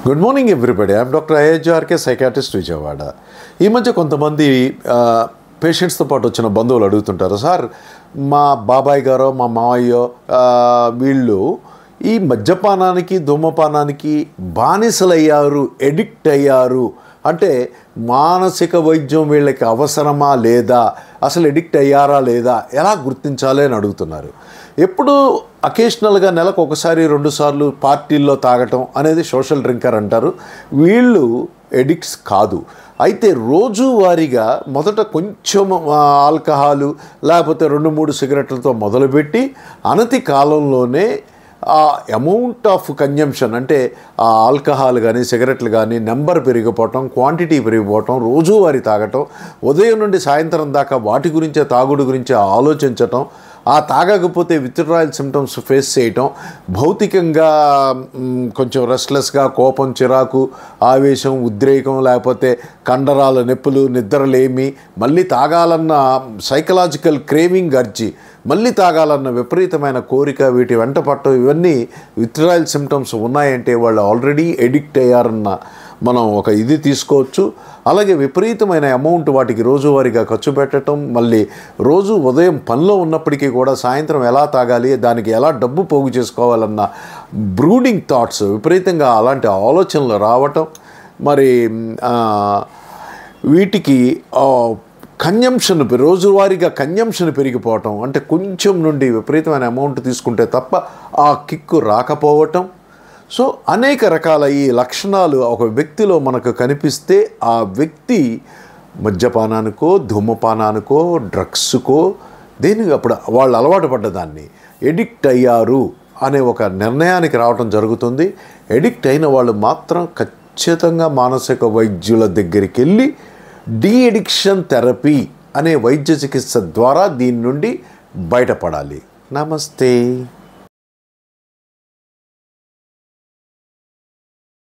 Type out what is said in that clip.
Good morning everybody. I'm doctor ఐహెచ్ఆర్కే psychiatrist Vijayawada. ఈ మధ్య కొంతమంది పేషెంట్స్తో పాటు వచ్చిన బంధువులు అడుగుతుంటారు, సార్ మా బాబాయ్ గారో మా మావయ్యో వీళ్ళు ఈ మద్యపానానికి ధూమపానానికి బానిసలయ్యారు, ఎడిక్ట్ అయ్యారు అంటే మానసిక వైద్యం వీళ్ళకి అవసరమా లేదా, అసలు ఎడిక్ట్ అయ్యారా లేదా ఎలా గుర్తించాలి అని అడుగుతున్నారు. ఎప్పుడు అకేషనల్గా నెలకు ఒకసారి 2 సార్లు పార్టీల్లో తాగటం అనేది సోషల్ డ్రింకర్ అంటారు. వీళ్ళు ఎడిక్ట్స్ కాదు. అయితే రోజువారీగా మొదట కొంచెం ఆల్కహాలు లేకపోతే 2-3 సిగరెట్లతో మొదలుపెట్టి అనతి కాలంలోనే ఆ అమౌంట్ ఆఫ్ కన్జంప్షన్ అంటే ఆ ఆల్కహాల్ కానీ సిగరెట్లు కానీ నెంబర్ పెరిగిపోవటం, క్వాంటిటీ పెరిగిపోవటం, రోజువారీ తాగటం, ఉదయం నుండి సాయంత్రం దాకా వాటి గురించే తాగుడు గురించే ఆలోచించటం, ఆ తాగకపోతే విత్డ్రాయల్ సిమ్టమ్స్ ఫేస్ చేయటం, భౌతికంగా కొంచెం రెస్ట్లెస్గా కోపం, చిరాకు, ఆవేశం, ఉద్రేకం, లేకపోతే కండరాల నొప్పులు, నిద్రలేమి, మళ్ళీ తాగాలన్న సైకలాజికల్ క్రేవింగ్ అర్జీ, మళ్ళీ తాగాలన్న విపరీతమైన కోరిక, వీటి వెంట పట్టడం, ఇవన్నీ విత్డ్రాయల్ సిమ్టమ్స్ ఉన్నాయంటే వాళ్ళు ఆల్రెడీ ఎడిక్ట్ అయ్యారన్న మనం ఒక ఇది తీసుకోవచ్చు. అలాగే విపరీతమైన అమౌంట్ వాటికి రోజువారీగా ఖర్చు పెట్టడం, మళ్ళీ రోజు ఉదయం పనిలో ఉన్నప్పటికీ కూడా సాయంత్రం ఎలా తాగాలి, దానికి ఎలా డబ్బు పోగు చేసుకోవాలన్న బ్రూడింగ్ థాట్స్, విపరీతంగా అలాంటి ఆలోచనలు రావటం, మరి వీటికి కన్జంప్షన్ రోజువారీగా కన్జంప్షన్ పెరిగిపోవటం, అంటే కొంచెం నుండి విపరీతమైన అమౌంట్ తీసుకుంటే తప్ప ఆ కిక్కు రాకపోవటం. సో అనేక రకాల ఈ లక్షణాలు ఒక వ్యక్తిలో మనకు కనిపిస్తే ఆ వ్యక్తి మద్యపానానికో ధూమపానానికో డ్రగ్స్కో దేనికి అప్పుడు వాళ్ళు అలవాటు పడ్డదాన్ని ఎడిక్ట్ అయ్యారు అనే ఒక నిర్ణయానికి రావడం జరుగుతుంది. ఎడిక్ట్ అయిన వాళ్ళు మాత్రం ఖచ్చితంగా మానసిక వైద్యుల దగ్గరికి వెళ్ళి డీ అడిక్షన్ థెరపీ అనే వైద్య చికిత్స ద్వారా దీని నుండి బయటపడాలి. నమస్తే.